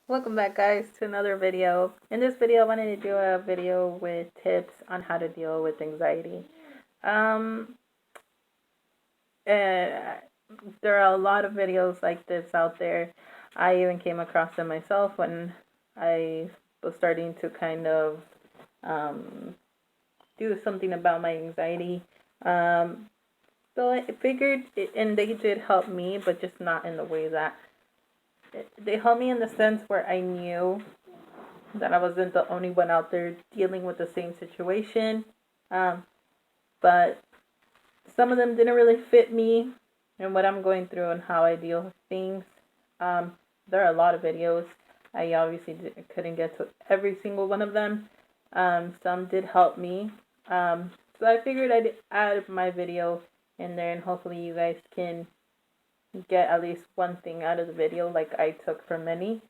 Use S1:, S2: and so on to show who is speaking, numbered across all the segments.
S1: Welcome back, guys, to another video. In this video I wanted to do a video with tips on how to deal with anxiety. um uh, there are a lot of videos like this out there. I even came across them myself when I was starting to kind of um do something about my anxiety. um so I figured and they did help me, but just not in the way that they helped me, in the sense where I knew that I wasn't the only one out there dealing with the same situation. Um, but some of them didn't really fit me and what I'm going through and how I deal with things. Um, there are a lot of videos. I obviously couldn't get to every single one of them. Some did help me. So I figured I'd add my video in there, and hopefully you guys can get at least one thing out of the video, like I took from many,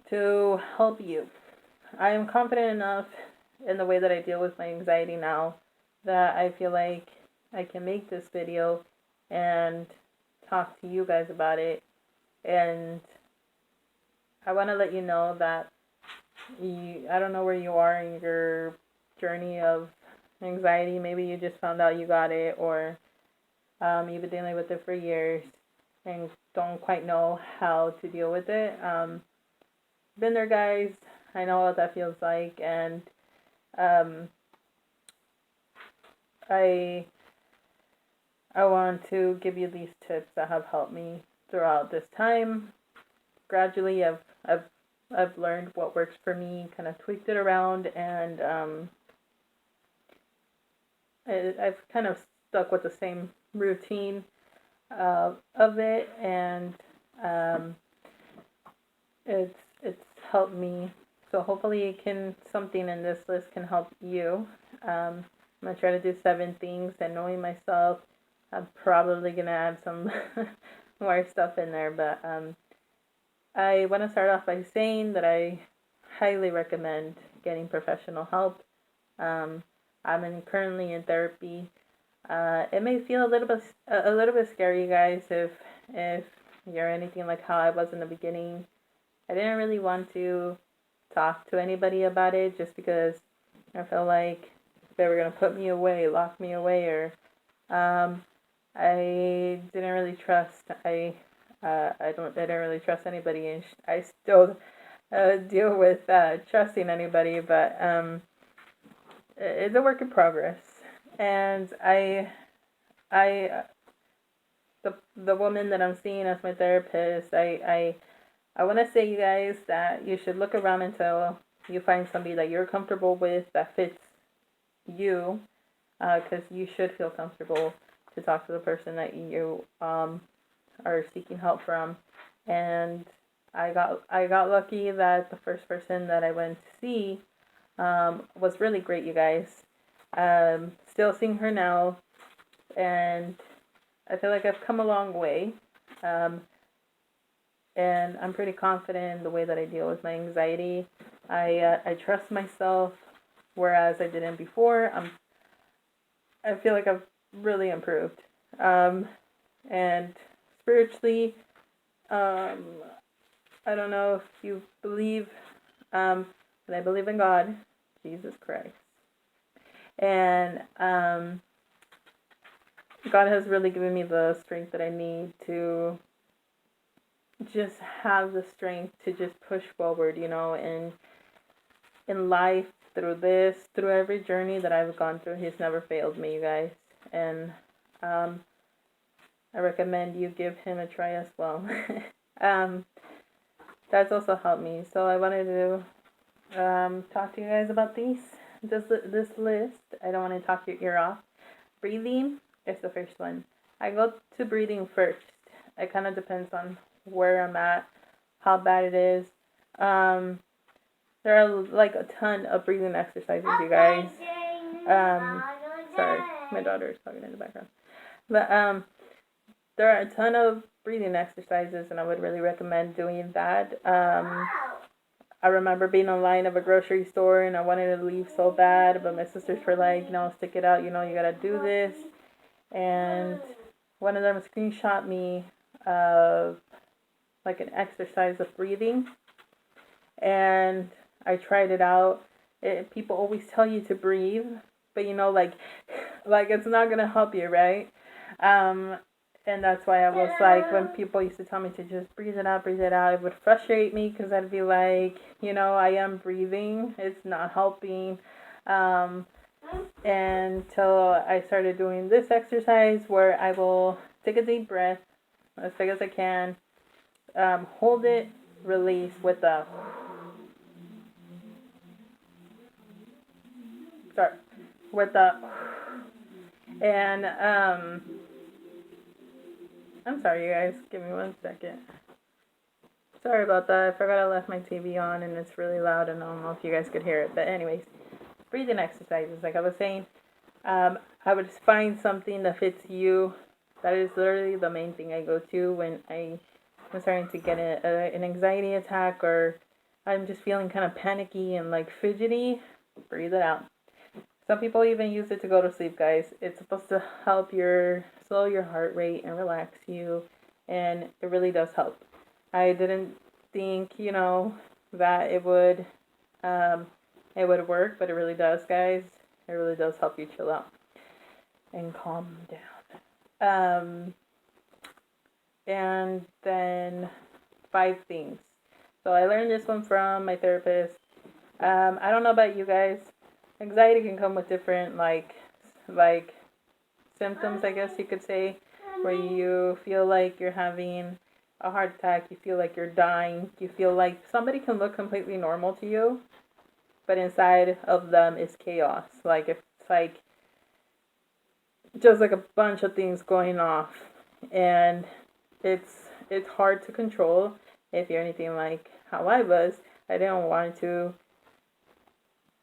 S1: to help you. I am confident enough in the way that I deal with my anxiety now that I feel like I can make this video and talk to you guys about it. And I want to let you know that I don't know where you are in your journey of anxiety. Maybe you just found out you got it, or you've been dealing with it for years and don't quite know how to deal with it. Been there, guys. I know what that feels like, and um, I I want to give you these tips that have helped me throughout this time. Gradually, I've learned what works for me, kind of tweaked it around, and I've kind of stuck with the same routine of it, and um, it's helped me. So hopefully, it can something in this list can help you. I'm gonna try to do 7 things, and knowing myself, I'm probably gonna add some more stuff in there. But I want to start off by saying that I highly recommend getting professional help. Um, currently in therapy. It may feel a little bit scary, guys, if you're anything like how I was in the beginning. I didn't really want to talk to anybody about it, just because I felt like they were gonna put me away, lock me away, or um, I didn't really trust. I didn't really trust anybody, and I still deal with trusting anybody, but it's a work in progress. And I the woman that I'm seeing as my therapist, I want to say, you guys, that you should look around until you find somebody that you're comfortable with, that fits you, because you should feel comfortable to talk to the person that you are seeking help from. And I got lucky that the first person that I went to see was really great, you guys. Still seeing her now, and I feel like I've come a long way. Um, and I'm pretty confident in the way that I deal with my anxiety. I trust myself, whereas I didn't before. I feel like I've really improved. Um, and spiritually, um, I don't know if you believe, but I believe in God, Jesus Christ, and God has really given me the strength that I need to just have the strength to just push forward, and in life, through every journey that I've gone through, He's never failed me, you guys. And um, I recommend you give Him a try as well. um, that's also helped me. So I wanted to talk to you guys about this list. I don't want to talk your ear off. Breathing is the first one. I go to breathing first. It kind of depends on where I'm at, how bad it is. There are like a ton of breathing exercises, you guys. Sorry, my daughter is talking in the background. But there are a ton of breathing exercises, and I would really recommend doing that. I remember being in line of a grocery store, and I wanted to leave so bad, but my sisters were like, "No, stick it out. You gotta do this." And one of them screenshot me of like an exercise of breathing, and I tried it out. People always tell you to breathe, but like it's not gonna help you, right? Um, and that's why I was like, when people used to tell me to just breathe it out, it would frustrate me because I'd be like, I am breathing, it's not helping. Um, until I started doing this exercise where I will take a deep breath as big as I can, hold it, release with the sorry, with the and I'm sorry, you guys. Give me 1 second. Sorry about that. I forgot I left my TV on and it's really loud and I don't know if you guys could hear it. But anyways, breathing exercises, like I was saying, I would find something that fits you. That is literally the main thing I go to when I'm starting to get an anxiety attack, or I'm just feeling kind of panicky and like fidgety. Breathe it out. Some people even use it to go to sleep, guys. It's supposed to help slow your heart rate and relax you, and it really does help. I didn't think, that um, it would work, but it really does, guys. It really does help you chill out and calm down. And then 5 things. So I learned this one from my therapist. I don't know about you guys. Anxiety can come with different like symptoms, I guess you could say, where you feel like you're having a heart attack, you feel like you're dying, you feel like somebody can look completely normal to you, but inside of them is chaos. Like it's like just like a bunch of things going off, and it's hard to control. If you're anything like how I was, I didn't want to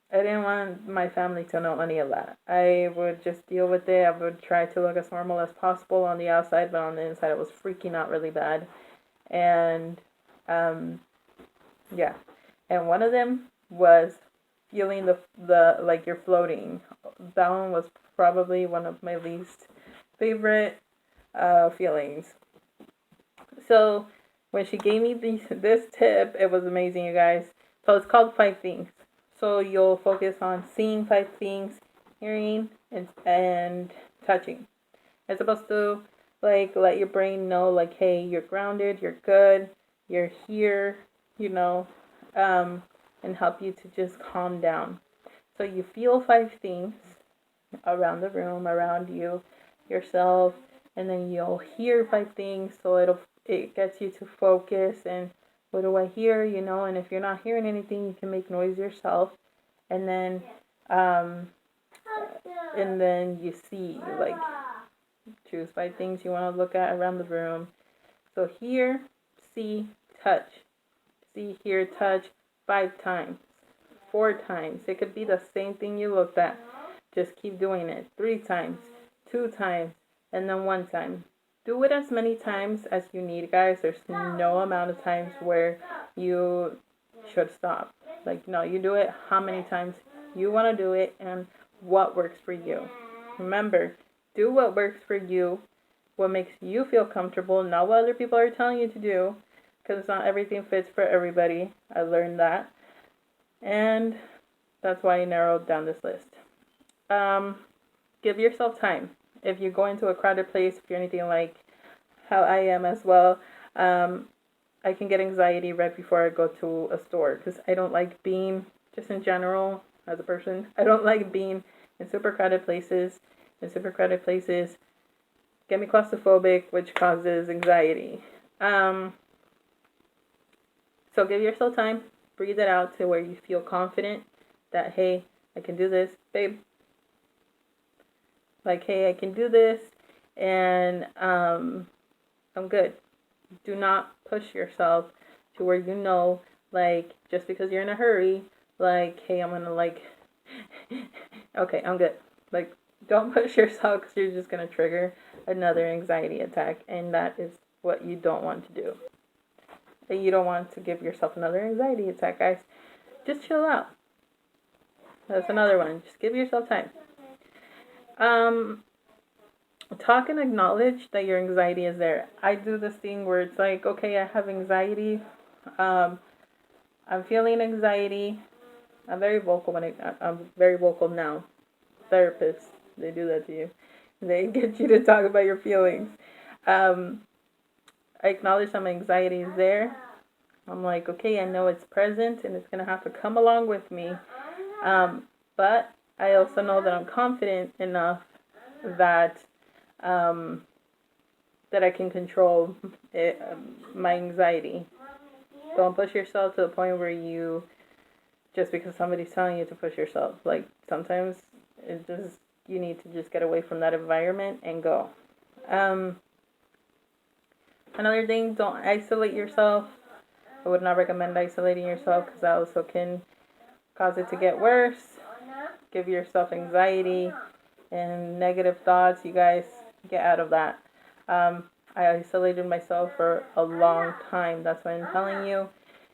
S1: I didn't want my family to know any of that. I would just deal with it. I would try to look as normal as possible on the outside, but on the inside, I was freaking out really bad. And yeah, and one of them was feeling the like you're floating. That one was probably one of my least favorite feelings. So when she gave me this tip, it was amazing, you guys. So it's called 5 things. So you'll focus on seeing 5 things, hearing, and touching. It's supposed to like let your brain know like, hey, you're grounded, you're good, you're here, you know, um, and help you to just calm down. So you feel 5 things around the room, around you, yourself, and then you'll hear 5 things. So it gets you to focus and what do I hear, and if you're not hearing anything, you can make noise yourself, and then um, you see, like, choose 5 things you want to look at around the room. So hear, see, touch. See, hear, touch 5 times, 4 times. It could be the same thing you looked at. Just keep doing it 3 times, 2 times, and then 1 time. Do it as many times as you need, guys. There's no amount of times where you should stop. Like, no, you do it how many times you want to do it and what works for you. Remember, do what works for you, what makes you feel comfortable, not what other people are telling you to do, because not everything fits for everybody. I learned that. And that's why I narrowed down this list. Give yourself time. If you go into a crowded place, if you're anything like how I am as well, I can get anxiety right before I go to a store because I don't like being, just in general, as a person, I don't like being in super crowded places. In super crowded places get me claustrophobic, which causes anxiety. So give yourself time, breathe it out to where you feel confident that, hey, I can do this, babe. Like, hey, I can do this, and I'm good. Do not push yourself to where like, just because you're in a hurry, like, hey, I'm gonna, like, okay, I'm good. Like, don't push yourself because you're just gonna trigger another anxiety attack, and that is what you don't want to do. And you don't want to give yourself another anxiety attack, guys. Just chill out. That's another one. Just give yourself time. talk and acknowledge that your anxiety is there. I do this thing where it's like, okay, I have anxiety. Um, I'm feeling anxiety. I'm very vocal I'm very vocal now. Therapists, they do that to you. They get you to talk about your feelings. Um, I acknowledge that my anxiety is there. I'm like, okay, I know it's present and it's gonna have to come along with me. But I also know that I'm confident enough that um, that I can control my anxiety. Don't push yourself to the point where you, just because somebody's telling you to push yourself. Like sometimes it's just, you need to just get away from that environment and go. Um, Another thing, don't isolate yourself. I would not recommend isolating yourself because that also can cause it to get worse. Give yourself anxiety and negative thoughts. You guys get out of that. I isolated myself for a long time. That's why I'm telling you.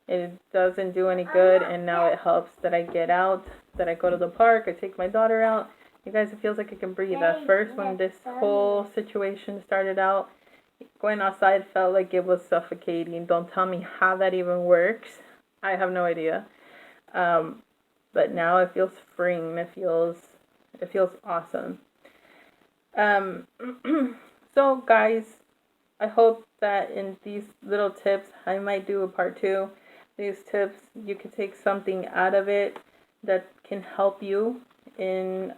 S1: It doesn't do any good, and now it helps that I get out, that I go to the park, I take my daughter out. You guys, it feels like I can breathe. At first, when this whole situation started out, going outside felt like it was suffocating. Don't tell me how that even works. I have no idea. But now it feels freeing. It feels awesome. Um, so guys, I hope that in these little tips, I might do a part two. These tips, you can take something out of it that can help you in,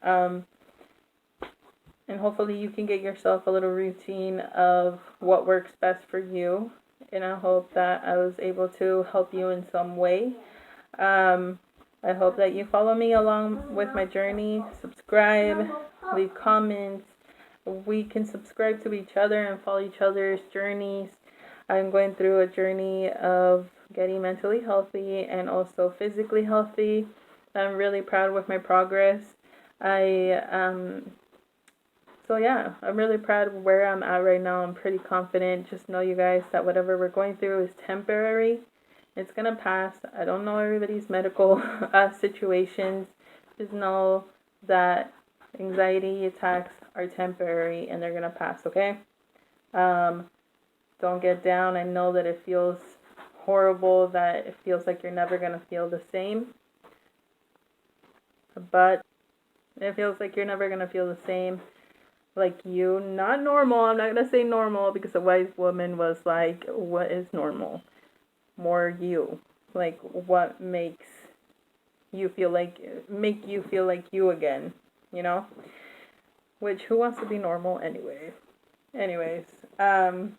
S1: and hopefully you can get yourself a little routine of what works best for you. And I hope that I was able to help you in some way. I hope that you follow me along with my journey. Subscribe, leave comments. We can subscribe to each other and follow each other's journeys. I'm going through a journey of getting mentally healthy and also physically healthy. I'm really proud with my progress. So yeah, I'm really proud of where I'm at right now. I'm pretty confident. Just know, you guys, that whatever we're going through is temporary. It's gonna pass. I don't know everybody's medical situations. Just know that anxiety attacks are temporary and they're gonna pass. Okay. Don't get down. I know that it feels horrible. That it feels like you're never gonna feel the same. But it feels like you're never gonna feel the same. Like you, not normal. I'm not gonna say normal because a wise woman was like, "What is normal?" More you, like what makes you feel like you again, you know, which who wants to be normal anyways. um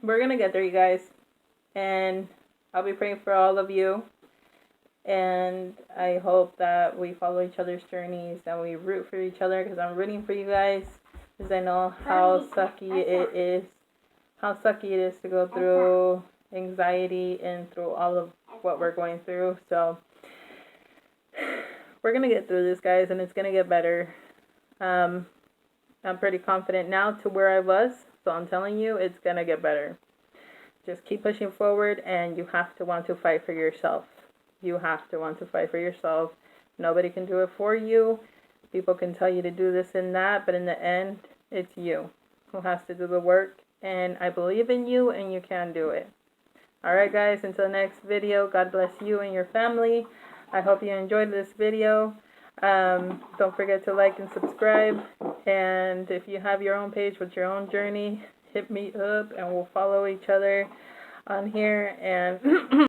S1: we're gonna get there, you guys, and I'll be praying for all of you, and I hope that we follow each other's journeys and we root for each other, because I'm rooting for you guys, because I know how sucky it is to go through anxiety and through all of what we're going through. So we're gonna get through this, guys, and it's gonna get better. I'm pretty confident now to where I was, so I'm telling you, it's gonna get better. Just keep pushing forward, and you have to want to fight for yourself. You have to want to fight for yourself. Nobody can do it for you. People can tell you to do this and that, but in the end, it's you who has to do the work. And I believe in you, and you can do it. Alright guys, until next video, God bless you and your family. I hope you enjoyed this video. Don't forget to like and subscribe. And if you have your own page with your own journey, hit me up and we'll follow each other on here. And